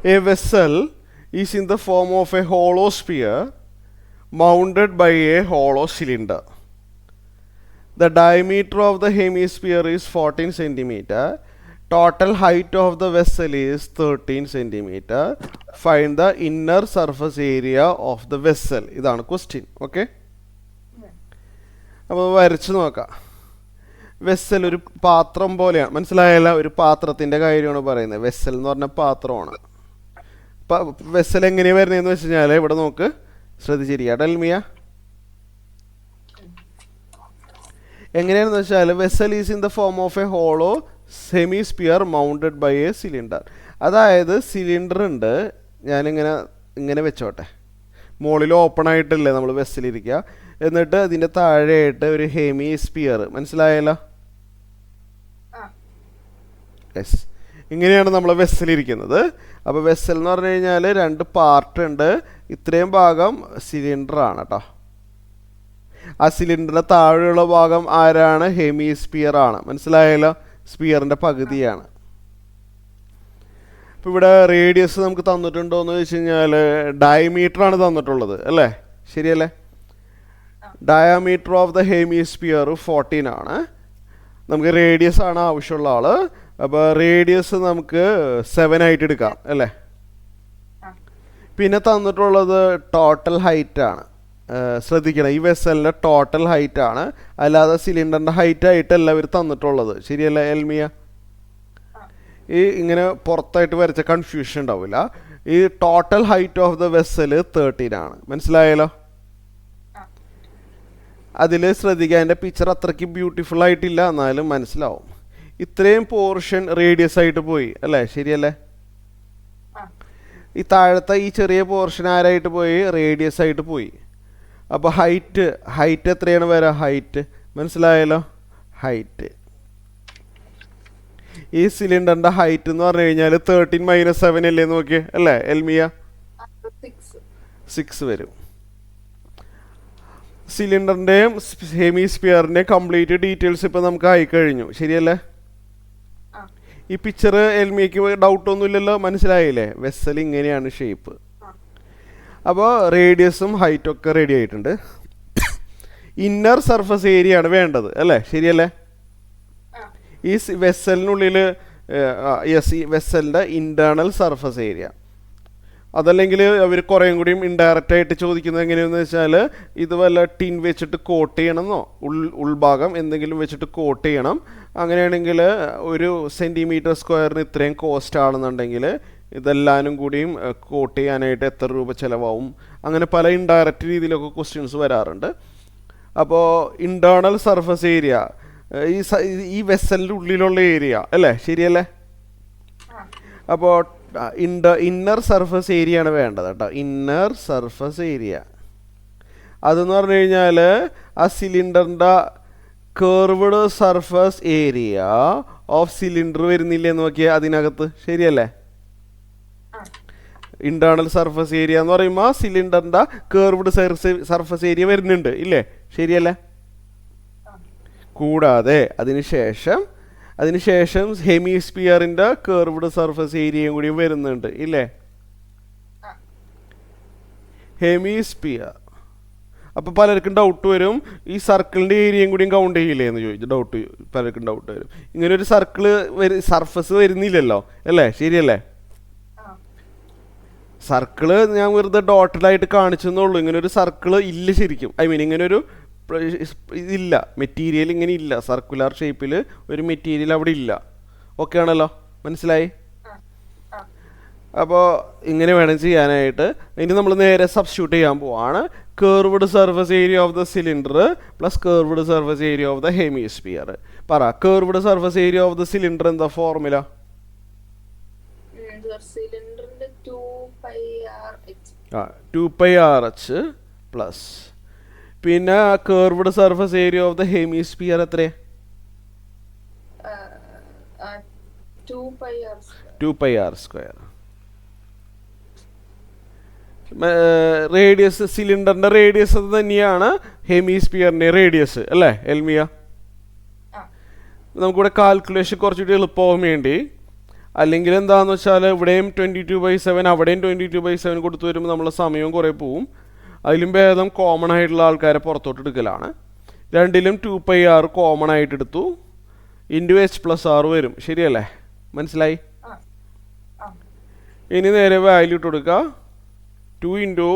A vessel is in the form of a hollow sphere mounted by a hollow cylinder. The diameter of the hemisphere is 14 centimeter. Total height of the vessel is 13 centimeter. Find the inner surface area of the vessel. ഇതാണ് question. Okay? അപ്പോൾ വരച്ച് നോക്കാം. Vessel ഒരു പാത്രം പോലെയാണ്. മനസ്സിലായല്ല? ഒരു പാത്രത്തിൻ്റെ കാര്യമാണ് പറയുന്നത്. വെസൽ എന്ന് പറഞ്ഞാൽ പാത്രമാണ്. വെസൽ എങ്ങനെയാണ് വരുന്നതെന്ന് വെച്ച് കഴിഞ്ഞാൽ ഇവിടെ നോക്ക്, ശ്രദ്ധിച്ചിരിക്കുക. ഡൽമിയ എങ്ങനെയാണെന്ന് വെച്ചാൽ vessel is in the form of a hollow semi sphere mounted by a cylinder. അതായത് സിലിണ്ടർ ഉണ്ട്, ഞാനിങ്ങനെ വെച്ചോട്ടെ, മുകളിൽ ഓപ്പൺ ആയിട്ടല്ലേ നമ്മൾ വെസലിരിക്കുക, എന്നിട്ട് അതിൻ്റെ താഴെയായിട്ട് ഒരു ഹെമി സ്പിയർ. മനസ്സിലായല്ലോ? യെസ്, ഇങ്ങനെയാണ് നമ്മൾ വെസലിരിക്കുന്നത്. അപ്പോൾ വെസൽ എന്ന് പറഞ്ഞു കഴിഞ്ഞാൽ രണ്ട് പാർട്ട് ഉണ്ട്. ഇത്രയും ഭാഗം സിലിണ്ടറാണ് കേട്ടോ. ആ സിലിണ്ടറിൻ്റെ താഴെയുള്ള ഭാഗം ആരാണ്? ഹെമി സ്പിയർ ആണ്. മനസ്സിലായല്ലോ? സ്പിയറിൻ്റെ പകുതിയാണ്. ഇപ്പോൾ ഇവിടെ റേഡിയസ് നമുക്ക് തന്നിട്ടുണ്ടോ എന്ന് വെച്ച് കഴിഞ്ഞാൽ ഡയമീറ്ററാണ് തന്നിട്ടുള്ളത് അല്ലേ? ശരിയല്ലേ? ഡയമീറ്റർ ഓഫ് ദ ഹെമിസ്ഫിയർ 14 ആണ്. നമുക്ക് റേഡിയസ് ആണ് ആവശ്യമുള്ള ആള്. അപ്പോൾ റേഡിയസ് നമുക്ക് 7 ആയിട്ട് എടുക്കാം അല്ലേ? പിന്നെ തന്നിട്ടുള്ളത് ടോട്ടൽ ഹൈറ്റ് ആണ്. ശ്രദ്ധിക്കണം, ഈ വെസലിൻ്റെ ടോട്ടൽ ഹൈറ്റ് ആണ്, അല്ലാതെ സിലിണ്ടറിൻ്റെ ഹൈറ്റ് ആയിട്ടല്ല ഇവർ തന്നിട്ടുള്ളത്. ശരിയല്ലേ എൽമിയ? ഈ ഇങ്ങനെ പുറത്തായിട്ട് വരച്ച കൺഫ്യൂഷൻ ഉണ്ടാവില്ല. ഈ total height of the vessel 13 ആണ്. മനസ്സിലായല്ലോ? അതിൽ ശ്രദ്ധിക്കുക, എൻ്റെ പിക്ചർ അത്രയ്ക്ക് ബ്യൂട്ടിഫുൾ ആയിട്ടില്ല, എന്നാലും മനസ്സിലാവും. ഇത്രയും പോർഷൻ റേഡിയസ് ആയിട്ട് പോയി അല്ലേ? ശരിയല്ലേ? ഈ താഴത്തെ ഈ ചെറിയ പോർഷൻ ആരായിട്ട് പോയി? റേഡിയസ് ആയിട്ട് പോയി. അപ്പോൾ ഹൈറ്റ് എത്രയാണ് വരാ? ഹൈറ്റ് മനസ്സിലായല്ലോ? ഹൈറ്റ്, ഈ സിലിണ്ടറിൻ്റെ ഹൈറ്റ് എന്ന് പറഞ്ഞു കഴിഞ്ഞാൽ 13 - 7 അല്ലേ? നോക്കിയേ അല്ലേ എൽമിയ? 6 വരും. സിലിണ്ടറിൻ്റെയും ഹെമിസ്ഫിയറിൻ്റെയും കംപ്ലീറ്റ് ഡീറ്റെയിൽസ് ഇപ്പം നമുക്ക് ആയിക്കഴിഞ്ഞു. ശരിയല്ലേ? ഈ പിക്ചർ എൽമിയക്ക് ഡൗട്ടൊന്നുമില്ലല്ലോ? മനസ്സിലായില്ലേ? വെസൽ ഇങ്ങനെയാണ് ഷേപ്പ്. അപ്പോൾ റേഡിയസും ഹൈറ്റും ഒക്കെ റെഡി ആയിട്ടുണ്ട്. ഇന്നർ സർഫസ് ഏരിയ ആണ് വേണ്ടത് അല്ലേ? ശരിയല്ലേ? ഈ വെസലിനുള്ളിൽ ഈ വെസലിൻ്റെ ഇൻറ്റേർണൽ സർഫസ് ഏരിയ, അതല്ലെങ്കിൽ അവർ കുറേയും കൂടിയും ഇൻഡയറക്റ്റ് ആയിട്ട് ചോദിക്കുന്നത് എങ്ങനെയാണെന്ന് വെച്ചാൽ, ഇത് വല്ല ടിൻ വെച്ചിട്ട് കോട്ട് ചെയ്യണമെന്നോ ഉൾഭാഗം എന്തെങ്കിലും വെച്ചിട്ട് കോട്ട് ചെയ്യണം, അങ്ങനെയാണെങ്കിൽ 1 സെൻറ്റിമീറ്റർ സ്ക്വയറിന് ഇത്രയും കോസ്റ്റ് ആണെന്നുണ്ടെങ്കിൽ ഇതെല്ലാവരും കൂടിയും കോട്ട് ചെയ്യാനായിട്ട് എത്ര രൂപ ചിലവാകും, അങ്ങനെ പല ഇൻഡയറക്റ്റ് രീതിയിലൊക്കെ ക്വസ്റ്റ്യൻസ് വരാറുണ്ട്. അപ്പോൾ ഇൻറ്റേർണൽ സർഫസ് ഏരിയ ഈ വെസലിൻ്റെ ഉള്ളിലുള്ള ഏരിയ അല്ലേ? ശരിയല്ലേ? അപ്പോൾ ഇന്നർ സർഫസ് ഏരിയ ആണ് വേണ്ടത് കേട്ടോ. ഇന്നർ സർഫസ് ഏരിയ അതെന്ന് പറഞ്ഞു കഴിഞ്ഞാൽ ആ സിലിണ്ടറിൻ്റെ curved surface area of cylinder വരുന്നില്ലേ എന്ന് നോക്കിയാൽ അതിനകത്ത്. ശരിയല്ലേ? ഇന്റേണൽ സർഫസ് ഏരിയ എന്ന് പറയുമ്പോൾ സിലിണ്ടറിൻ്റെ കർവ്ഡ് സർഫസ് ഏരിയ വരുന്നുണ്ട് ഇല്ലേ? ശരിയല്ലേ? കൂടാതെ അതിനുശേഷം ഹെമിസ്ഫിയറിൻ്റെ കർവ്ഡ് സർഫസ് ഏരിയയും കൂടി വരുന്നുണ്ട് ഇല്ലേ? ഹെമിസ്ഫിയർ. അപ്പോൾ പലർക്കും ഡൗട്ട് വരും, ഈ സർക്കിളിൻ്റെ ഏരിയയും കൂടിയും കൗണ്ട് ചെയ്യില്ലേ എന്ന് ചോദിച്ചു. പലർക്കും ഡൗട്ട് വരും. ഇങ്ങനെ ഒരു സർഫസ് വരുന്നില്ലല്ലോ അല്ലേ? ശരിയല്ലേ? സർക്കിള് ഞാൻ വെറുതെ ഡോട്ടഡായിട്ട് കാണിച്ചെന്നുള്ളൂ. ഇങ്ങനെ ഒരു സർക്കിള് ഇല്ല ശരിക്കും. ഇങ്ങനൊരു ഇതില്ല, മെറ്റീരിയൽ ഇങ്ങനെ ഇല്ല. സർക്കുലർ ഷേപ്പിൽ ഒരു മെറ്റീരിയൽ അവിടെ ഇല്ല. ഓക്കെ ആണല്ലോ? മനസ്സിലായി? അപ്പോൾ ഇങ്ങനെ വേണം ചെയ്യാനായിട്ട്. ഇനി നമ്മൾ നേരെ സബ്സ്റ്റിറ്റ്യൂട്ട് ചെയ്യാൻ പോവാണ്. Curved surface area of the cylinder plus curved surface area of the hemisphere. പറ, curved surface area of the cylinder എന്താ ഫോർമുല? സിലിണ്ടറിന്റെ 2πRh പ്ലസ് പിന്നെ curved surface area of the hemisphere എത്രയാ? 2πr². റേഡിയസ്, സിലിണ്ടറിന്റെ radius തന്നെയാണ് ഹെമിസ്ഫിയറിന്റെ radius അല്ലേ എൽമിയ? നമുക്കിവിടെ calculation കുറച്ചുകൂടി എളുപ്പമാവാൻ വേണ്ടി അല്ലെങ്കിൽ എന്താണെന്ന് വെച്ചാൽ ഇവിടെയും 22/7 അവിടെയും 22/7 കൊടുത്തു വരുമ്പോൾ നമ്മളെ സമയവും കുറേ പോവും. അതിലും ഭേദം കോമൺ ആയിട്ടുള്ള ആൾക്കാരെ പുറത്തോട്ട് എടുക്കലാണ്. രണ്ടിലും 2πr കോമൺ ആയിട്ട് എടുത്തു, ഇൻറ്റു h+r വരും. ശരിയല്ലേ? മനസ്സിലായി? ഇനി നേരെ വാല്യൂ ഇട്ട് കൊടുക്കുക. 2 ഇൻറ്റു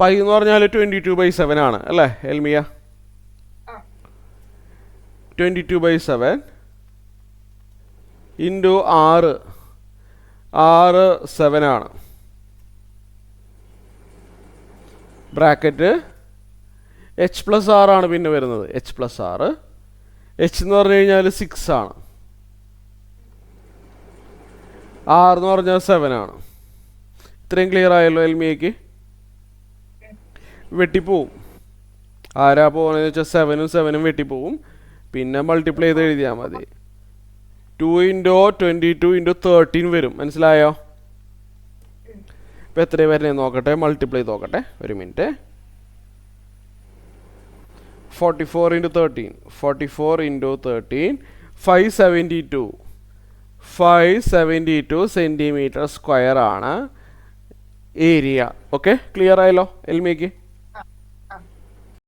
പൈ എന്ന് പറഞ്ഞാൽ 22/7 ആണ് അല്ലേ എൽമിയ? 22/7 ഇൻറ്റു 6 7 ആണ്. ബ്രാക്കറ്റ് h+r ആണ് പിന്നെ വരുന്നത്. h+r h എന്ന് പറഞ്ഞു കഴിഞ്ഞാൽ 6 ആണ്, r എന്ന് പറഞ്ഞാൽ 7 ആണ്. ഇത്രയും ക്ലിയർ ആയല്ലോ എൽമിയക്ക്? വെട്ടിപ്പോവും. ആരാ പോകുന്നതെന്ന് വെച്ചാൽ 7ഉം 7ഉം വെട്ടിപ്പോവും. പിന്നെ മൾട്ടിപ്ലൈ ചെയ്ത് എഴുതിയാൽ മതി. 2 ഇൻറ്റു 22 ഇൻറ്റു 13 വരും. മനസ്സിലായോ? ഇപ്പം എത്രയും വരുന്നത് നോക്കട്ടെ, മൾട്ടിപ്ലൈ നോക്കട്ടെ, ഒരു minute. 44 into 13 44 into 13 572 centimetre square ആണ് ഏരിയ. ഓക്കെ, ക്ലിയർ ആയല്ലോ എൽമിക്ക്?